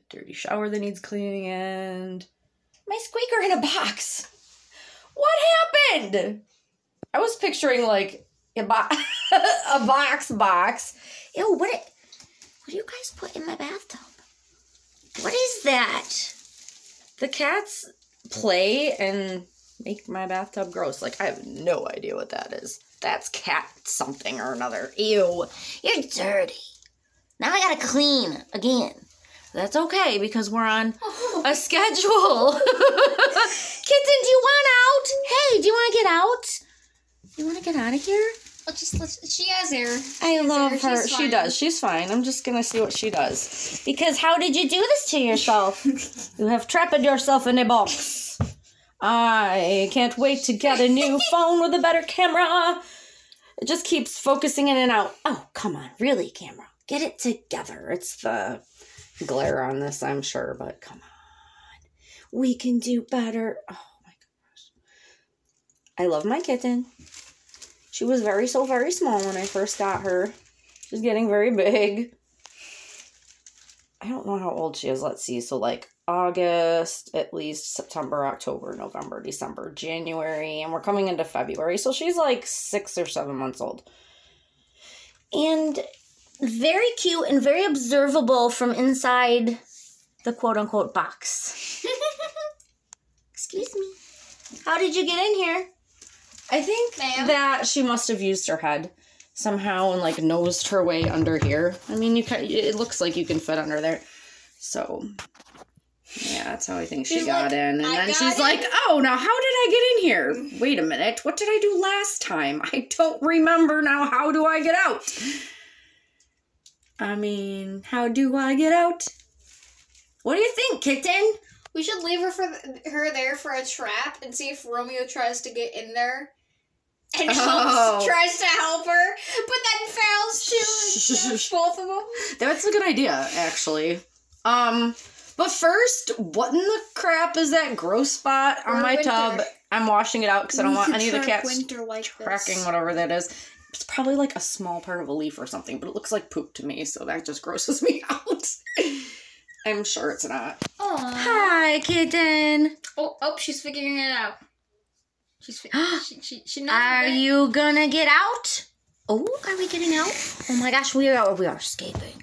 dirty shower that needs cleaning, and my Sqeaker in a box. What happened? I was picturing like a box. Ew, what do you guys put in my bathtub? What is that? The cats play and make my bathtub gross. Like, I have no idea what that is. That's cat something or another. Ew, you're dirty. Now I gotta clean again. That's okay, because we're on a schedule. Kitten, do you want out? Hey, do you want to get out? You want to get out of here? She has hair. I love her. She does. She's fine. I'm just going to see what she does. Because how did you do this to yourself? You have trapped yourself in a box. I can't wait to get a new phone with a better camera. It just keeps focusing in and out. Oh, come on. Really, camera? Get it together. It's the glare on this, I'm sure, but come on. We can do better. Oh, my gosh. I love my kitten. She was very small when I first got her. She's getting very big. I don't know how old she is. Let's see. So like August, at least September, October, November, December, January, and we're coming into February. So she's like 6 or 7 months old. And very cute and very observable from inside the quote-unquote box. Excuse me. How did you get in here? I think that she must have used her head somehow and like nosed her way under here. I mean, it looks like you can fit under there. So, yeah, that's how I think she got in. And then she's like, oh, now how did I get in here? Wait a minute. What did I do last time? I don't remember now. How do I get out? I mean, how do I get out? What do you think, kitten? We should leave her there for a trap and see if Romeo tries to get in there and tries to help her, but then fails too. Both of them. That's a good idea, actually. But first, what in the crap is that gross spot on my tub? I'm washing it out because I don't want any of the cats tracking whatever that is. It's probably like a small part of a leaf or something, but it looks like poop to me, so that just grosses me out. I'm sure it's not. Aww. Hi, kitten. Oh, she's figuring it out. She knows. Are you gonna get out? Oh, are we getting out? Oh my gosh, we are escaping.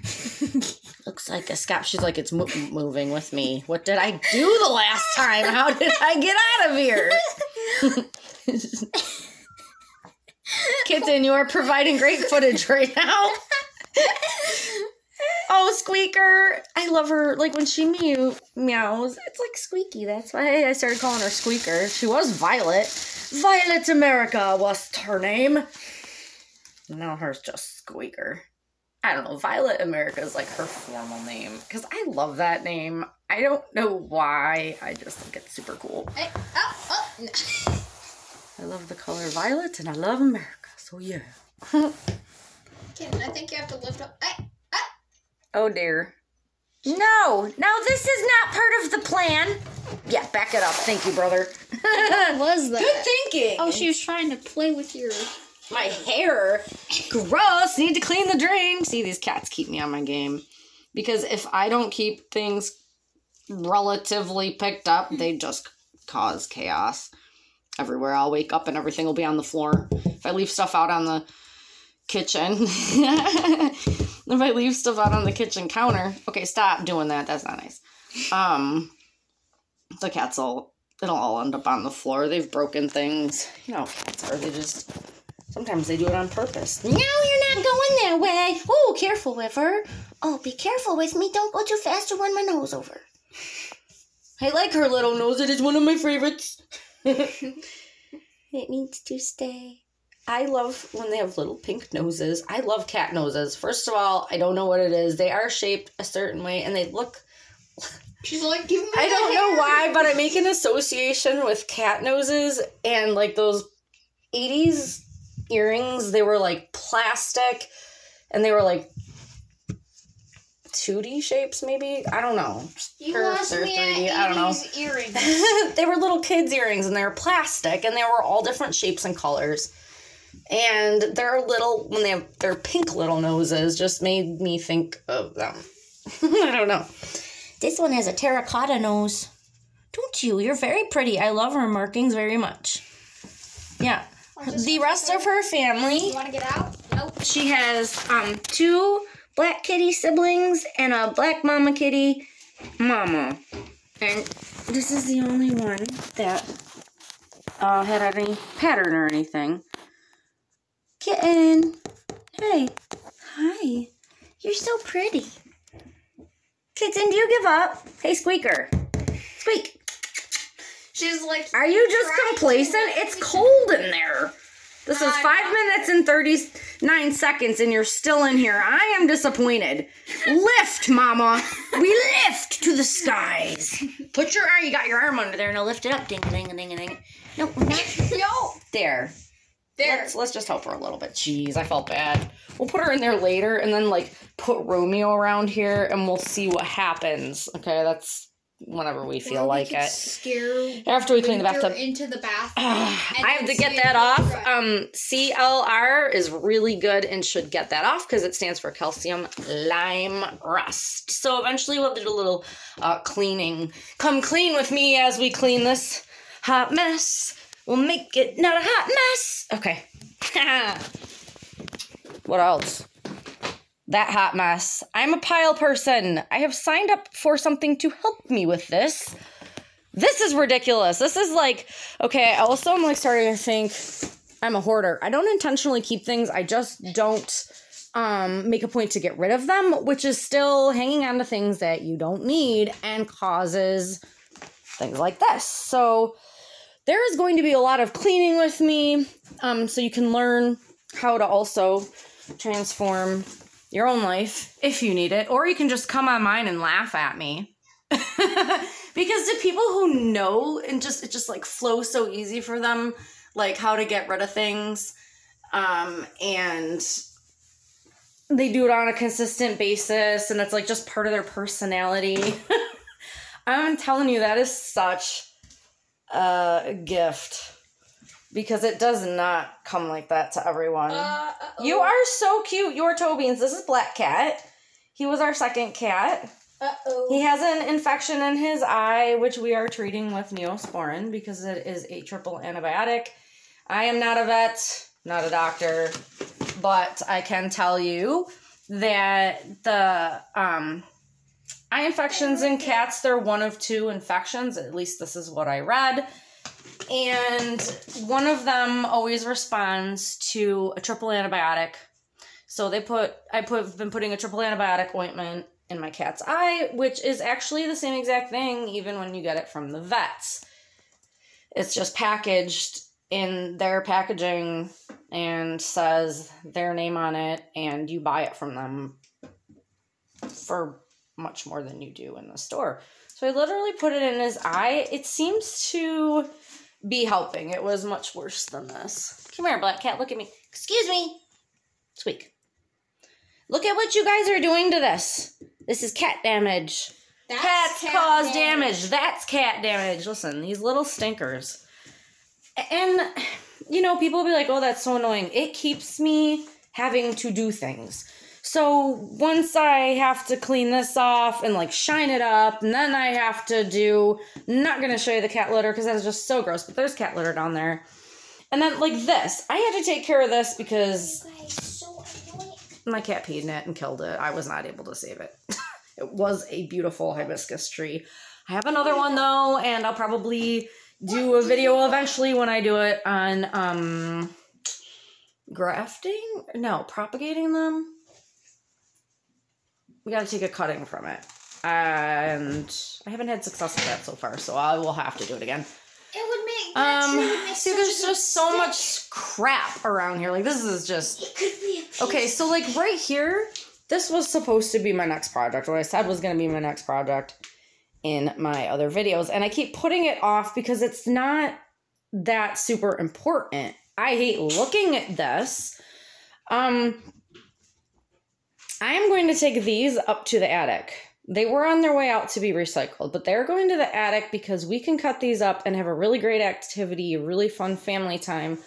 Looks like a scap. She's like, it's moving with me. What did I do the last time? How did I get out of here? Kitten, you are providing great footage right now. Oh, Sqeaker. I love her. Like, when she meows, it's like squeaky. That's why I started calling her Sqeaker. She was Violet. Violet America was her name. Now hers just Sqeaker. I don't know. Violet America is like her formal name. Because I love that name. I don't know why. I just think it's super cool. Hey, no. I love the color violet and I love America. So, yeah. Kitten, I think you have to lift up. Hey. Oh, dear. No, this is not part of the plan. Yeah, back it up. Thank you, brother. What was that? Good thinking. Oh, she was trying to play with my hair. Gross. Need to clean the drain. See, these cats keep me on my game. Because if I don't keep things relatively picked up, they just cause chaos everywhere. I'll wake up and everything will be on the floor. If I leave stuff out on the kitchen. If I leave stuff out on the kitchen counter. Okay, stop doing that. That's not nice. The cats it'll all end up on the floor. They've broken things. You know, cats are. Sometimes they do it on purpose. No, you're not going that way. Oh, careful with her. Oh, be careful with me. Don't go too fast or run my nose over. I like her little nose. It is one of my favorites. It needs to stay. I love when they have little pink noses. I love cat noses. First of all, I don't know what it is. They are shaped a certain way, and they look... She's like, give me I don't know why, but I make an association with cat noses and, like, those 80s earrings. They were, like, plastic, and they were, like, 2D shapes, maybe? I don't know. You lost me at 80s I don't know. Earrings. They were little kids' earrings, and they were plastic, and they were all different shapes and colors. And their little, when they have their pink little noses, just made me think of them. I don't know. This one has a terracotta nose. Don't you? You're very pretty. I love her markings very much. Yeah. The rest of her family. You want to get out? Nope. She has 2 black kitty siblings and a black mama kitty mama. And this is the only one that had any pattern or anything. Kitten. Hey. Hi. You're so pretty. Kitten, do you give up? Hey, Squeaker. Squeak. She's like, are you just complacent? It's cold in there. This is 5 minutes and 39 seconds and you're still in here. I am disappointed. Lift, mama. We lift to the skies. Put your arm, you got your arm under there. Now lift it up. Ding, ding, ding, ding. No, not. No. There. There. Let's just help her a little bit. Jeez, I felt bad. We'll put her in there later and then like put Romeo around here and we'll see what happens. Okay, that's whenever we feel like it. Scare after we clean the bathtub. Into the bath. I have to get that off. CLR is really good and should get that off because it stands for calcium lime rust. So eventually we'll do a little cleaning. Come clean with me as we clean this hot mess. We'll make it not a hot mess. Okay. What else? That hot mess. I'm a pile person. I have signed up for something to help me with this. This is ridiculous. This is like, okay, also I'm like starting to think I'm a hoarder. I don't intentionally keep things. I just don't make a point to get rid of them, which is still hanging on to things that you don't need and causes things like this. So there is going to be a lot of cleaning with me, so you can learn how to also transform your own life if you need it, or you can just come on mine and laugh at me. Because the people who know and it just like flows so easy for them, like how to get rid of things, and they do it on a consistent basis, and it's like just part of their personality. I'm telling you, that is such a gift. Because it does not come like that to everyone. You are so cute. You're Toby's. This is Black Cat. He was our second cat. He has an infection in his eye, which we are treating with Neosporin because it is a triple antibiotic. I am not a vet, not a doctor, but I can tell you that the eye infections in cats, they're one of 2 infections. At least this is what I read. And one of them always responds to a triple antibiotic. So I've been putting a triple antibiotic ointment in my cat's eye, which is actually the same exact thing even when you get it from the vets. It's just packaged in their packaging and says their name on it, and you buy it from them for much more than you do in the store. So I literally put it in his eye. It seems to be helping. It was much worse than this. Come here, Black Cat. Look at me. Excuse me. Squeak. Look at what you guys are doing to this. This is cat damage. Cats cause damage. That's cat damage. Listen, these little stinkers. And, you know, people will be like, oh, that's so annoying. It keeps me having to do things. So once I have to clean this off and like shine it up, and then I have to do, not going to show you the cat litter because that's just so gross, but there's cat litter down there. And then like this, I had to take care of this because my cat peed in it and killed it. I was not able to save it. It was a beautiful hibiscus tree. I have another one though, and I'll probably do a video eventually when I do it on propagating them. We gotta take a cutting from it. And I haven't had success with that so far, so I will have to do it again. It would make that tree would make see, there's just so much crap around here. Like, this is just... It could be a piece. Okay, so, like, right here, this was supposed to be my next project. What I said was going to be my next project in my other videos. And I keep putting it off because it's not that super important. I hate looking at this. I am going to take these up to the attic. They were on their way out to be recycled, but they're going to the attic because we can cut these up and have a really great activity, a really fun family time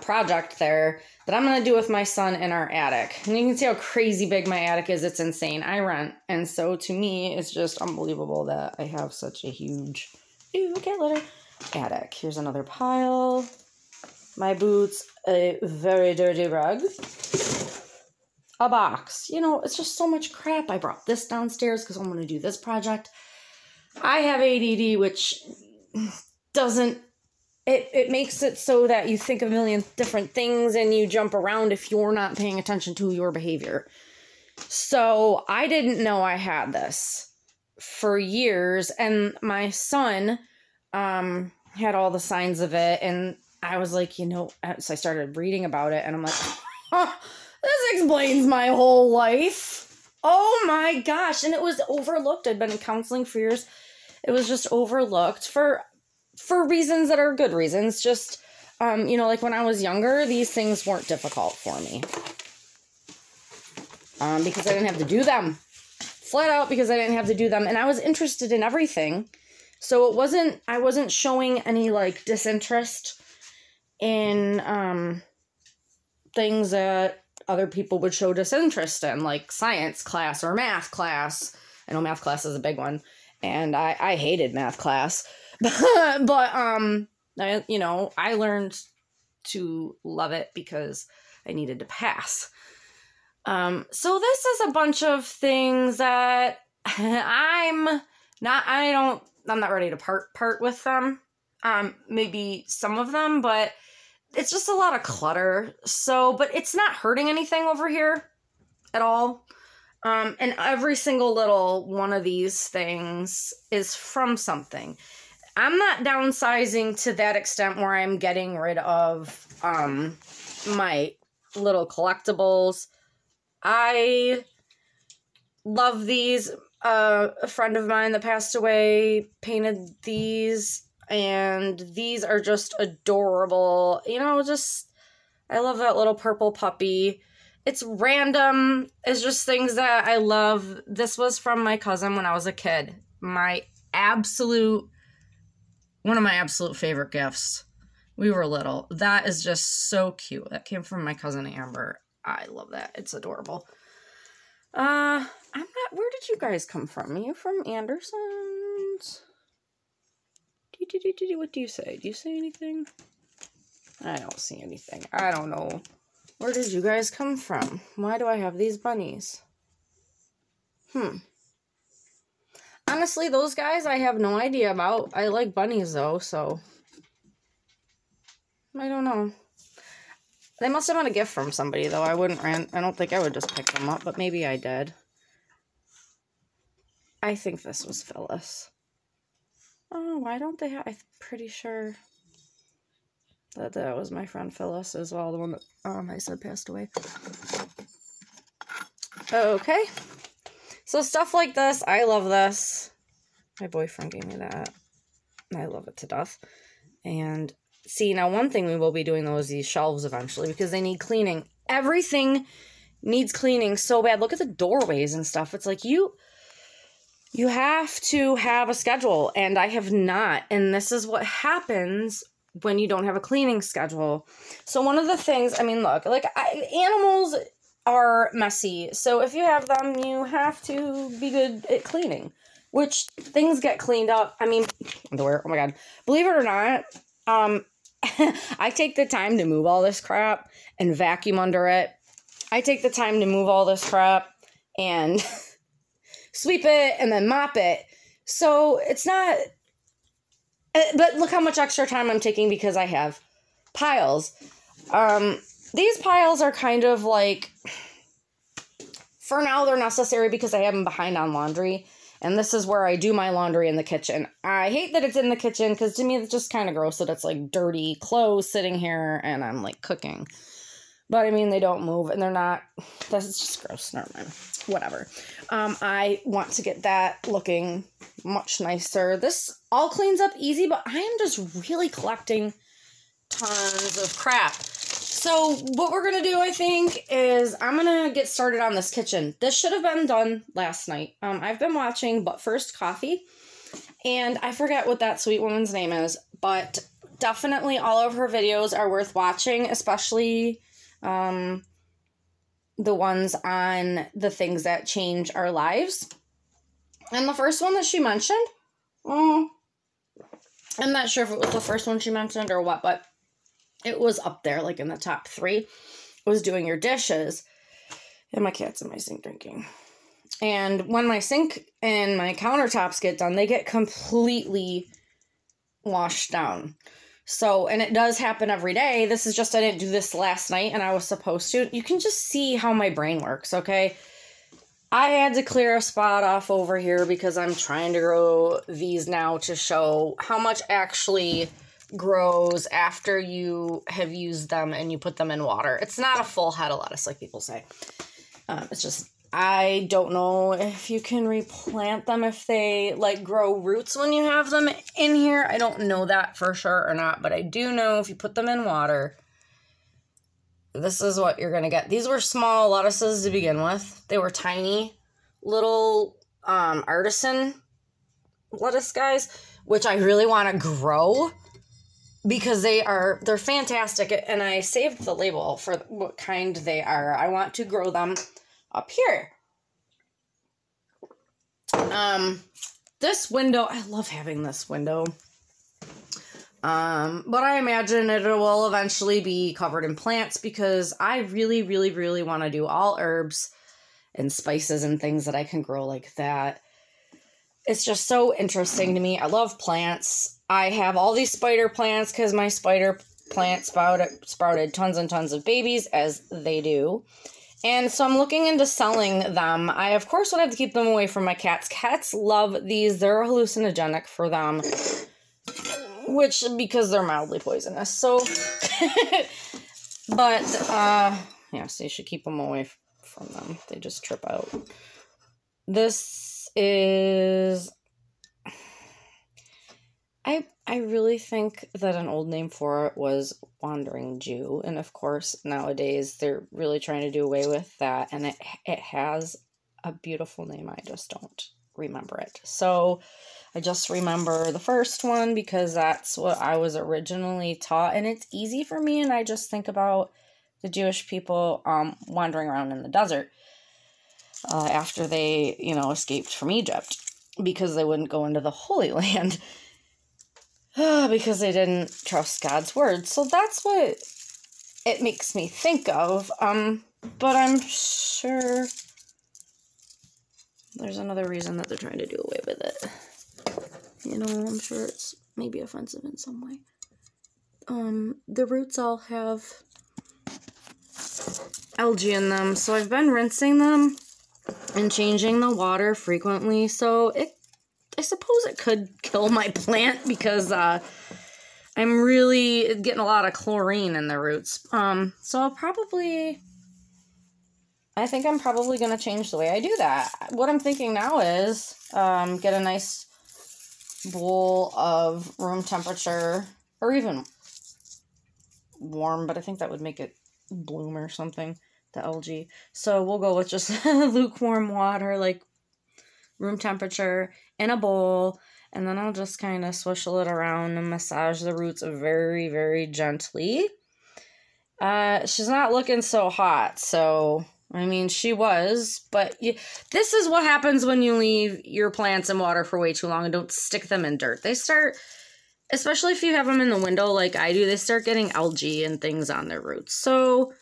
project there that I'm going to do with my son in our attic. And you can see how crazy big my attic is. It's insane. I rent. And so to me, it's just unbelievable that I have such a huge, attic. Here's another pile. My boots, a very dirty rug. A box. You know, it's just so much crap. I brought this downstairs because I'm going to do this project. I have ADD, which doesn't, it makes it so that you think of a million different things and you jump around if you're not paying attention to your behavior. So I didn't know I had this for years, and my son had all the signs of it, and I was like, so I started reading about it, and I'm like, this explains my whole life. Oh my gosh. And it was overlooked. I'd been in counseling for years. It was just overlooked for reasons that are good reasons. Just, like when I was younger, these things weren't difficult for me. Because I didn't have to do them. Flat out because I didn't have to do them. And I was interested in everything. So I wasn't showing any like disinterest in things that other people would show disinterest in, like science class or math class. I know math class is a big one, and I hated math class, but I learned to love it because I needed to pass. So this is a bunch of things that I'm not ready to part with them. Maybe some of them, but it's just a lot of clutter. So, but it's not hurting anything over here at all. And every single little one of these things is from something. I'm not downsizing to that extent where I'm getting rid of my little collectibles. I love these. A friend of mine that passed away painted these, and these are just adorable. I love that little purple puppy. It's random. It's just things that I love. This was from my cousin when I was a kid. One of my absolute favorite gifts. We were little. That is just so cute. That came from my cousin Amber. I love that. It's adorable. Where did you guys come from? Are you from Anderson's? What do you say? Do you say anything? I don't see anything. I don't know. Where did you guys come from? Why do I have these bunnies? Honestly, those guys I have no idea about. I like bunnies though, so I don't know. They must have been a gift from somebody though. I don't think I would just pick them up, but maybe I did. I think this was Phyllis. Oh, why don't they have... I'm pretty sure that was my friend Phyllis as well, the one that I said passed away. Okay. So stuff like this, I love this. My boyfriend gave me that. I love it to death. And see, now one thing we will be doing though is these shelves eventually because they need cleaning. Everything needs cleaning so bad. Look at the doorways and stuff. It's like you have to have a schedule, and I have not. And this is what happens when you don't have a cleaning schedule. So one of the things, look, animals are messy. So if you have them, you have to be good at cleaning, which things get cleaned up. Underwear, oh my God. Believe it or not, I take the time to move all this crap and vacuum under it. I take the time to move all this crap and sweep it and then mop it. So it's not, but look how much extra time I'm taking because I have piles. These piles are kind of like, for now they're necessary because I have them behind on laundry. And this is where I do my laundry in the kitchen. I hate that it's in the kitchen because to me it's just kind of gross that it's like dirty clothes sitting here and I'm like cooking. But they don't move and they're not, that's just gross. Never mind. Whatever. I want to get that looking much nicer. This all cleans up easy, but I am just really collecting tons of crap. So what we're going to do, I think, is I'm going to get started on this kitchen. This should have been done last night. I've been watching But First Coffee, and I forget what that sweet woman's name is, but definitely all of her videos are worth watching, especially the ones on the things that change our lives. And the first one that she mentioned, I'm not sure if it was the first one she mentioned or what, but it was up there, like in the top 3, was doing your dishes. And my cat's in my sink drinking. And when my sink and my countertops get done, they get completely washed down. So, and it does happen every day. This is just, I didn't do this last night and I was supposed to. You can just see how my brain works, okay? I had to clear a spot off over here because I'm trying to grow these now to show how much actually grows after you have used them and you put them in water. It's not a full head of lettuce like people say. It's just, I don't know if you can replant them if they like grow roots when you have them in here. I don't know that for sure or not, but I do know if you put them in water, this is what you're going to get. These were small lettuces to begin with. They were tiny little artisan lettuce guys, which I really want to grow because they're fantastic. And I saved the label for what kind they are. I want to grow them up here. This window, I love having this window. But I imagine it will eventually be covered in plants because I really, really, really want to do all herbs and spices and things that I can grow like that. It's just so interesting to me. I love plants. I have all these spider plants because my spider plant sprouted tons and tons of babies, as they do. And so I'm looking into selling them. I, of course, would have to keep them away from my cats. Cats love these. They're hallucinogenic for them. Because they're mildly poisonous. So, but, yeah, so you should keep them away from them. They just trip out. This is, I really think that an old name for it was Wandering Jew. And of course, nowadays, they're really trying to do away with that. And it has a beautiful name. I just don't remember it. So, I just remember the first one because that's what I was originally taught. And it's easy for me. And I just think about the Jewish people wandering around in the desert after they, escaped from Egypt because they wouldn't go into the Holy Land because they didn't trust God's word. So that's what it makes me think of. But I'm sure there's another reason that they're trying to do away with it. I'm sure it's maybe offensive in some way. The roots all have algae in them, so I've been rinsing them and changing the water frequently, so I suppose it could kill my plant because I'm really getting a lot of chlorine in the roots. So I think I'm probably going to change the way I do that. What I'm thinking now is get a nice bowl of room temperature, or even warm, but I think that would make it bloom or something, the algae. So we'll go with just lukewarm water, like room temperature, in a bowl, and then I'll just kind of swish it around and massage the roots very, very gently. She's not looking so hot, so I mean, she was, but this is what happens when you leave your plants in water for way too long and don't stick them in dirt. They start, especially if you have them in the window like I do, they start getting algae and things on their roots. So,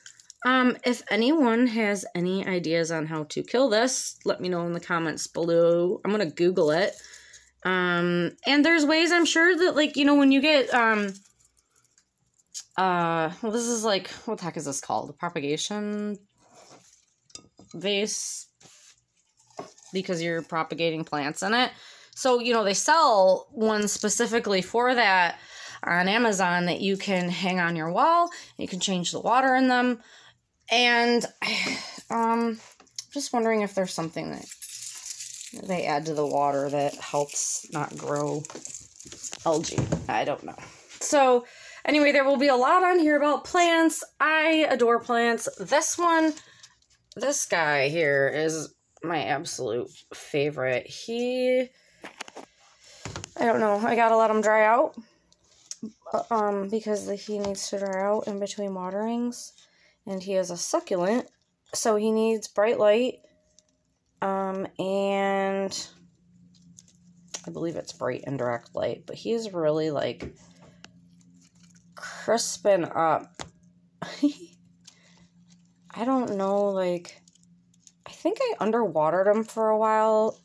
if anyone has any ideas on how to kill this, let me know in the comments below. I'm going to Google it. And there's ways, I'm sure, that, like, when you get, well, this is like, what the heck is this called? A propagation vase, because you're propagating plants in it. So, they sell one specifically for that on Amazon that you can hang on your wall. You can change the water in them. And just wondering if there's something that they add to the water that helps not grow algae. I don't know. So anyway, there will be a lot on here about plants. I adore plants. This guy here is my absolute favorite. I don't know, I gotta let him dry out. because he needs to dry out in between waterings. And he has a succulent, so he needs bright light. And I believe it's bright and direct light, but he's really, like, crisping up. I don't know, like, I think I underwatered him for a while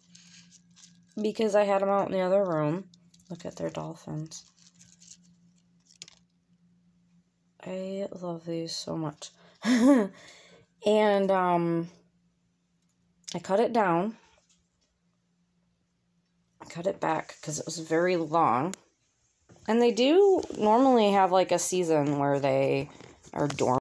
because I had him out in the other room. Look at their dolphins. I love these so much. And, I cut it down. I cut it back because it was very long. And they do normally have, like, a season where they are dormant.